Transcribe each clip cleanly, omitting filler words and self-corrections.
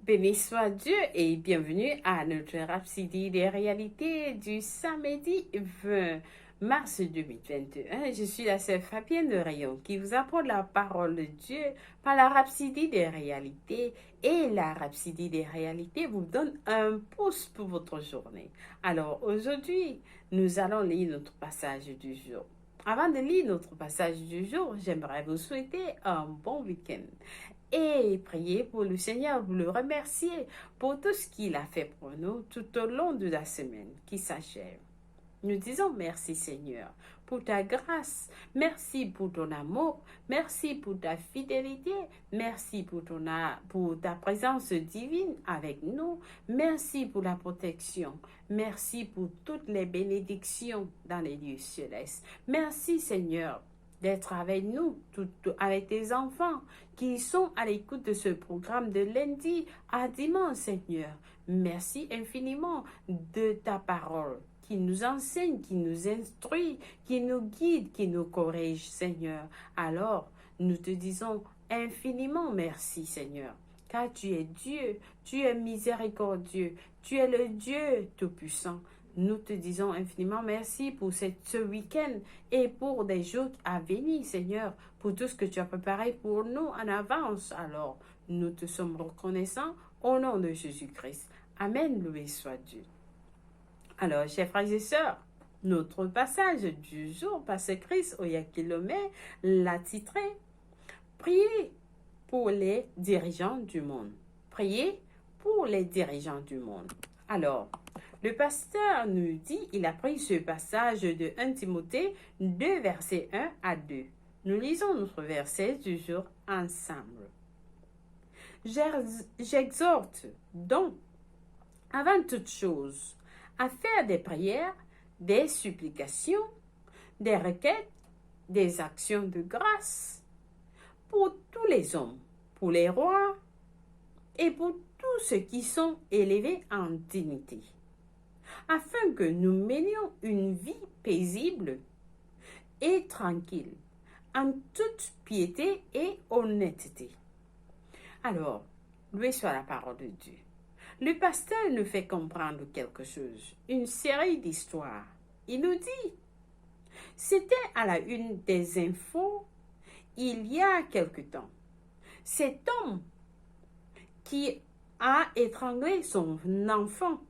Béni soit Dieu et bienvenue à notre Rhapsodie des réalités du samedi 20 mars 2021. Je suis la sœur Fabienne de Rayon qui vous apporte la parole de Dieu par la Rhapsodie des réalités. Et la Rhapsodie des réalités vous donne un pouce pour votre journée. Alors aujourd'hui, nous allons lire notre passage du jour. Avant de lire notre passage du jour, j'aimerais vous souhaiter un bon week-end et prier pour le Seigneur, vous le remercier pour tout ce qu'il a fait pour nous tout au long de la semaine qui s'achève. Nous disons merci Seigneur pour ta grâce, merci pour ton amour, merci pour ta fidélité, merci pour ta présence divine avec nous, merci pour la protection, merci pour toutes les bénédictions dans les lieux célestes. Merci Seigneur d'être avec nous, avec tes enfants qui sont à l'écoute de ce programme de lundi à dimanche, Seigneur. Merci infiniment de ta parole qui nous enseigne, qui nous instruit, qui nous guide, qui nous corrige, Seigneur. Alors, nous te disons infiniment merci, Seigneur, car tu es Dieu, tu es miséricordieux, tu es le Dieu Tout-Puissant. Nous te disons infiniment merci pour ce week-end et pour des jours à venir, Seigneur, pour tout ce que tu as préparé pour nous en avance. Alors, nous te sommes reconnaissants au nom de Jésus-Christ. Amen, loué soit Dieu. Alors, chers frères et sœurs, notre passage du jour, Pasteur Christ Oyakilome l'a titré « Priez pour les dirigeants du monde ». Priez pour les dirigeants du monde. Alors, le pasteur nous dit, il a pris ce passage de 1 Timothée 2, versets 1 à 2. Nous lisons notre verset du jour ensemble. J'exhorte donc, avant toute chose, à faire des prières, des supplications, des requêtes, des actions de grâce pour tous les hommes, pour les rois et pour tous ceux qui sont élevés en dignité, afin que nous menions une vie paisible et tranquille, en toute piété et honnêteté. Alors, loué soit la parole de Dieu. Le pasteur nous fait comprendre quelque chose, une série d'histoires. Il nous dit, c'était à la une des infos il y a quelque temps. Cet homme qui a étranglé son enfant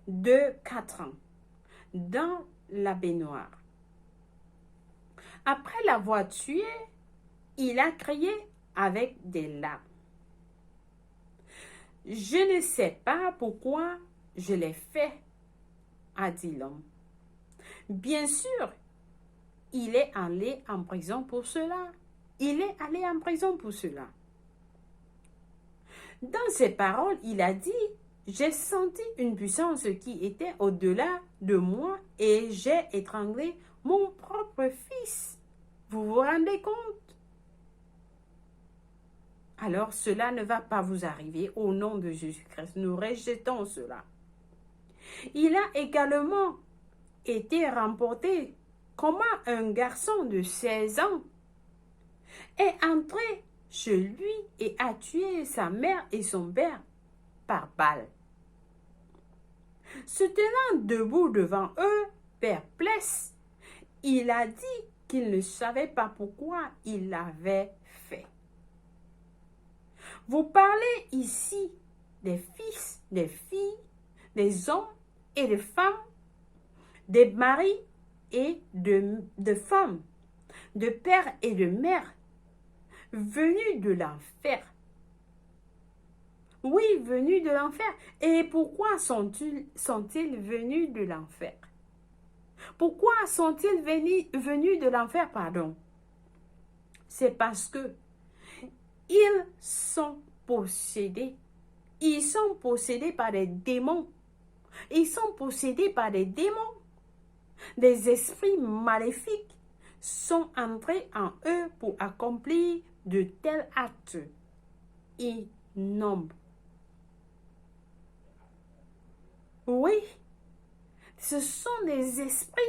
de 4 ans dans la baignoire. Après l'avoir tué, il a crié avec des larmes. Je ne sais pas pourquoi je l'ai fait, a dit l'homme. Bien sûr, il est allé en prison pour cela. Il est allé en prison pour cela. Dans ses paroles, il a dit, j'ai senti une puissance qui était au-delà de moi et j'ai étranglé mon propre fils. Vous vous rendez compte? Alors cela ne va pas vous arriver au nom de Jésus-Christ. Nous rejetons cela. Il a également été remporté. Comment un garçon de 16 ans est entré chez lui et a tué sa mère et son père par balle. Se tenant debout devant eux, perplexe, il a dit qu'il ne savait pas pourquoi il l'avait fait. Vous parlez ici des fils, des filles, des hommes et des femmes, des maris et de femmes, de pères et de mères, venus de l'enfer. Oui, venus de l'enfer. Et pourquoi sont-ils venus de l'enfer? Pourquoi sont-ils venus de l'enfer, pardon? C'est parce que ils sont possédés. Ils sont possédés par des démons. Ils sont possédés par des démons. Des esprits maléfiques sont entrés en eux pour accomplir de tels actes innombrables. Oui, ce sont des esprits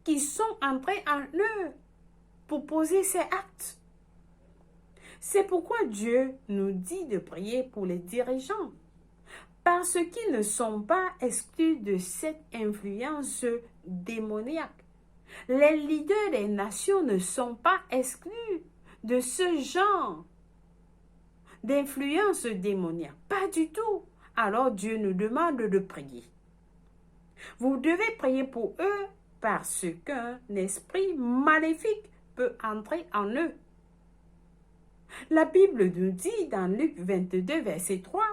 qui sont entrés en eux pour poser ces actes. C'est pourquoi Dieu nous dit de prier pour les dirigeants, parce qu'ils ne sont pas exclus de cette influence démoniaque. Les leaders des nations ne sont pas exclus de ce genre d'influence démoniaque. Pas du tout. Alors Dieu nous demande de prier. Vous devez prier pour eux parce qu'un esprit maléfique peut entrer en eux. La Bible nous dit dans Luc 22, verset 3,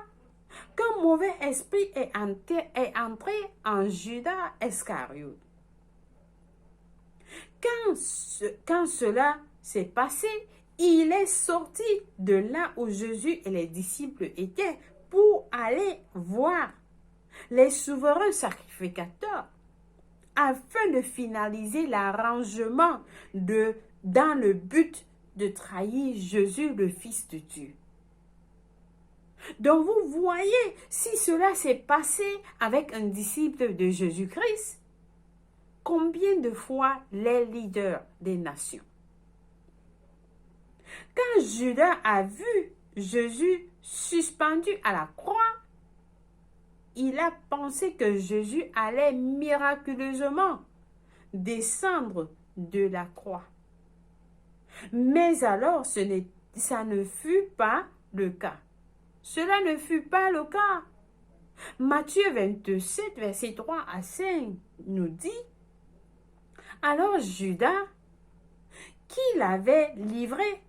qu'un mauvais esprit est entré en Judas Iscariote. Quand cela s'est passé, il est sorti de là où Jésus et les disciples étaient pour aller voir les souverains sacrificateurs afin de finaliser l'arrangement dans le but de trahir Jésus, le Fils de Dieu. Donc vous voyez, si cela s'est passé avec un disciple de Jésus-Christ, combien de fois les leaders des nations? Quand Judas a vu Jésus suspendu à la croix, il a pensé que Jésus allait miraculeusement descendre de la croix. Mais alors, ça ne fut pas le cas. Cela ne fut pas le cas. Matthieu 27, verset 3 à 5 nous dit, alors Judas, qui l'avait livré,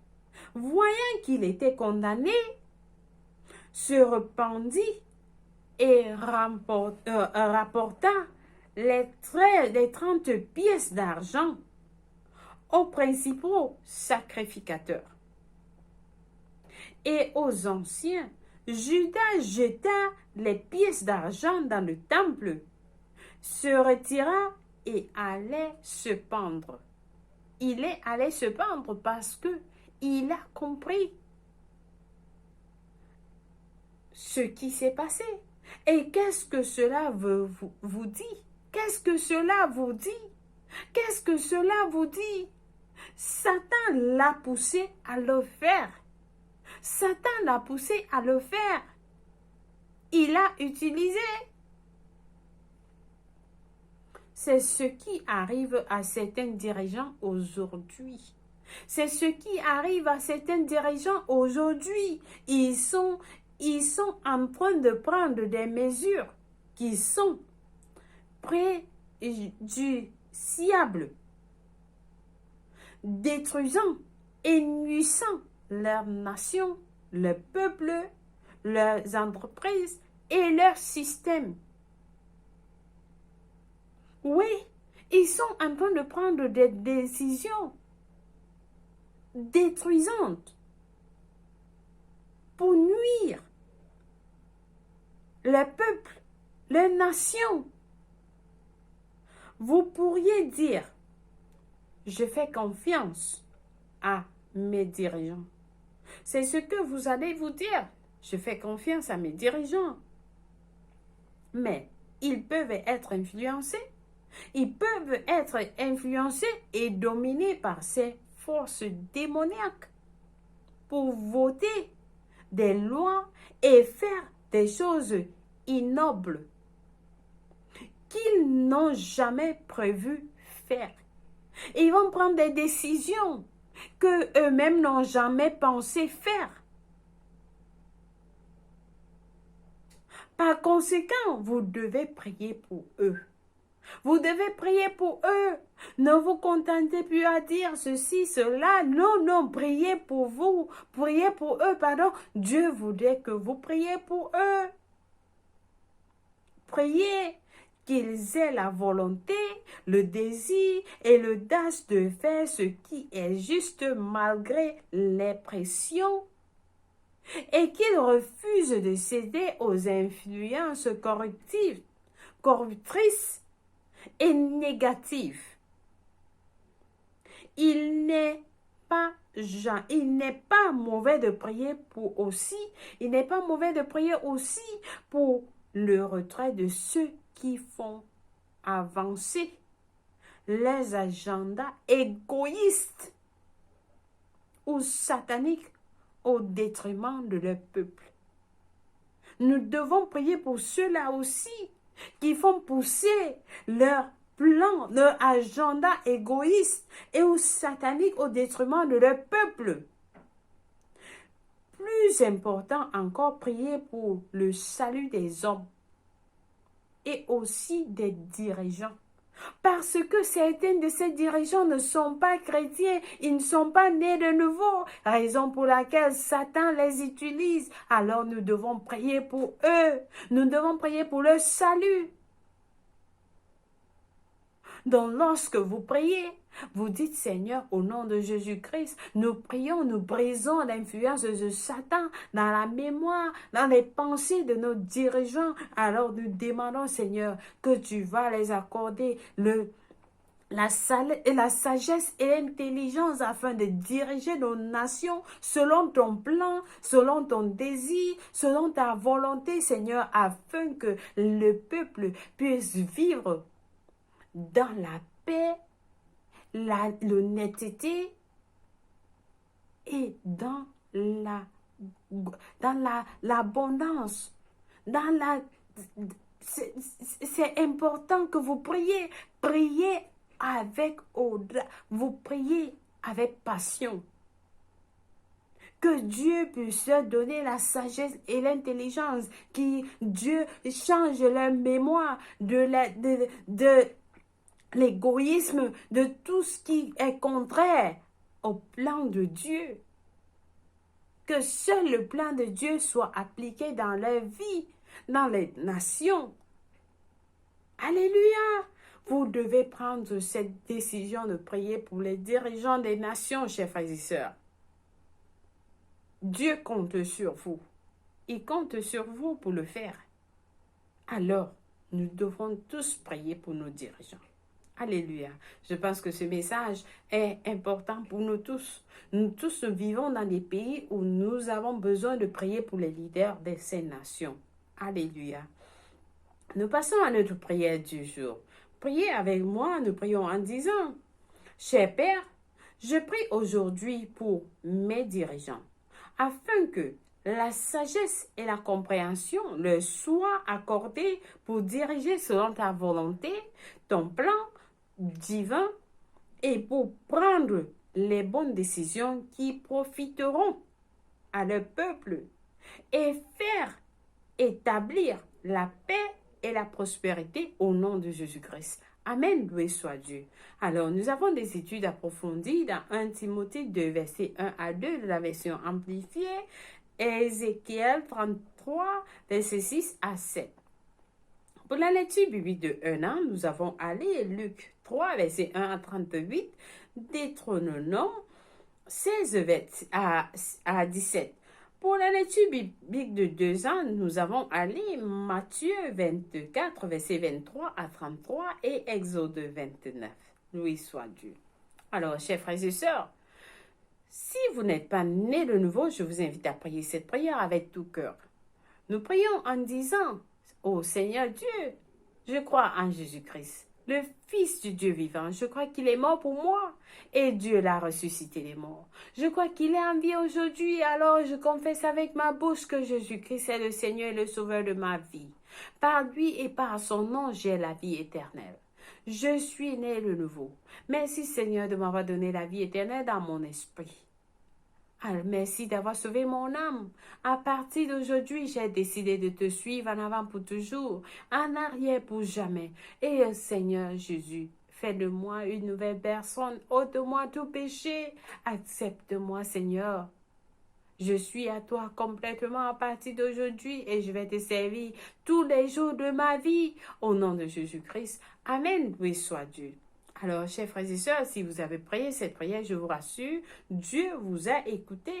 voyant qu'il était condamné, se repentit et rapporta les 30 pièces d'argent aux principaux sacrificateurs et aux anciens. Judas jeta les pièces d'argent dans le temple, se retira et allait se pendre. Il est allé se pendre parce que il a compris ce qui s'est passé. Et qu'est-ce que cela vous dit? Qu'est-ce que cela vous dit? Qu'est-ce que cela vous dit? Satan l'a poussé à le faire. Satan l'a poussé à le faire. Il a utilisé. C'est ce qui arrive à certains dirigeants aujourd'hui. C'est ce qui arrive à certains dirigeants aujourd'hui. Ils sont en train de prendre des mesures qui sont préjudiciables, détruisant et nuisant leur nation, le peuple, leurs entreprises et leur système. Oui, ils sont en train de prendre des décisions détruisantes pour nuire le peuple, les nations. Vous pourriez dire, je fais confiance à mes dirigeants. C'est ce que vous allez vous dire. Je fais confiance à mes dirigeants. Mais ils peuvent être influencés. Ils peuvent être influencés et dominés par ces forces démoniaques pour voter des lois et faire des choses ignobles qu'ils n'ont jamais prévu faire. Ils vont prendre des décisions que eux-mêmes n'ont jamais pensé faire. Par conséquent, vous devez prier pour eux. Vous devez prier pour eux. Ne vous contentez plus à dire ceci, cela. Non, non, priez pour vous. Priez pour eux, pardon. Dieu voudrait que vous priez pour eux. Priez qu'ils aient la volonté, le désir et l'audace de faire ce qui est juste malgré les pressions et qu'ils refusent de céder aux influences corruptrices et négatives. Il n'est pas mauvais de prier aussi pour le retrait de ceux qui font avancer les agendas égoïstes ou sataniques au détriment de leur peuple. Nous devons prier pour ceux-là aussi qui font pousser leur plan, leur agenda égoïste et ou satanique au détriment de leur peuple. Plus important encore, prier pour le salut des hommes et aussi des dirigeants. Parce que certains de ces dirigeants ne sont pas chrétiens, ils ne sont pas nés de nouveau, raison pour laquelle Satan les utilise. Alors nous devons prier pour eux, nous devons prier pour leur salut. Donc lorsque vous priez, vous dites Seigneur, au nom de Jésus-Christ, nous prions, nous brisons l'influence de Satan dans la mémoire, dans les pensées de nos dirigeants. Alors nous demandons Seigneur que tu vas les accorder la sagesse et l'intelligence afin de diriger nos nations selon ton plan, selon ton désir, selon ta volonté Seigneur, afin que le peuple puisse vivre dans la paix, l'honnêteté et dans l'abondance. C'est important que vous priez. Priez avec audace. Vous priez avec passion. Que Dieu puisse leur donner la sagesse et l'intelligence. Que Dieu change leur mémoire de l'égoïsme, de tout ce qui est contraire au plan de Dieu. Que seul le plan de Dieu soit appliqué dans leur vie, dans les nations. Alléluia! Vous devez prendre cette décision de prier pour les dirigeants des nations, chers frères et sœurs. Dieu compte sur vous. Il compte sur vous pour le faire. Alors, nous devrons tous prier pour nos dirigeants. Alléluia. Je pense que ce message est important pour nous tous. Nous tous vivons dans des pays où nous avons besoin de prier pour les leaders de ces nations. Alléluia. Nous passons à notre prière du jour. Priez avec moi, nous prions en disant, Cher Père, je prie aujourd'hui pour mes dirigeants, afin que la sagesse et la compréhension leur soient accordées pour diriger selon ta volonté, ton plan divin et pour prendre les bonnes décisions qui profiteront à leur peuple et faire établir la paix et la prospérité au nom de Jésus-Christ. Amen, loué soit Dieu. Alors, nous avons des études approfondies dans 1 Timothée 2, versets 1 à 2 de la version amplifiée, et Ézéchiel 33, versets 6 à 7. Pour la lecture biblique de 1 an, nous avons allé Luc 3, versets 1 à 38, Deutéronome 16 à 17. Pour la lecture biblique de 2 ans, nous avons allé Matthieu 24, versets 23 à 33 et Exode 29. Loué soit Dieu. Alors, chers frères et sœurs, si vous n'êtes pas nés de nouveau, je vous invite à prier cette prière avec tout cœur. Nous prions en disant, ô Seigneur Dieu, je crois en Jésus-Christ, le Fils du Dieu vivant. Je crois qu'il est mort pour moi et Dieu l'a ressuscité des morts. Je crois qu'il est en vie aujourd'hui, alors je confesse avec ma bouche que Jésus-Christ est le Seigneur et le Sauveur de ma vie. Par lui et par son nom, j'ai la vie éternelle. Je suis né de nouveau. Merci Seigneur de m'avoir donné la vie éternelle dans mon esprit. Alors, merci d'avoir sauvé mon âme. À partir d'aujourd'hui, j'ai décidé de te suivre en avant pour toujours, en arrière pour jamais. Et Seigneur Jésus, fais de moi une nouvelle personne. Ôte-moi tout péché. Accepte-moi, Seigneur. Je suis à toi complètement à partir d'aujourd'hui et je vais te servir tous les jours de ma vie. Au nom de Jésus-Christ. Amen. Oui, soit Dieu. Alors, chers frères et sœurs, si vous avez prié cette prière, je vous rassure, Dieu vous a écouté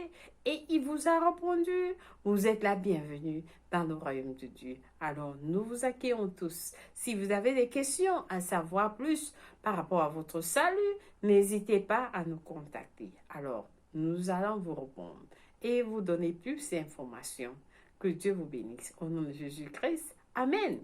et il vous a répondu. Vous êtes la bienvenue dans le royaume de Dieu. Alors, nous vous accueillons tous. Si vous avez des questions à savoir plus par rapport à votre salut, n'hésitez pas à nous contacter. Alors, nous allons vous répondre et vous donner plus d'informations. Que Dieu vous bénisse. Au nom de Jésus-Christ. Amen.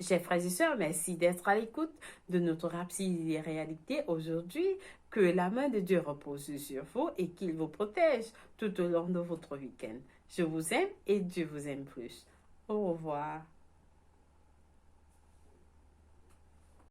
Chers frères et sœurs, merci d'être à l'écoute de notre Rhapsodie des réalités aujourd'hui. Que la main de Dieu repose sur vous et qu'il vous protège tout au long de votre week-end. Je vous aime et Dieu vous aime plus. Au revoir.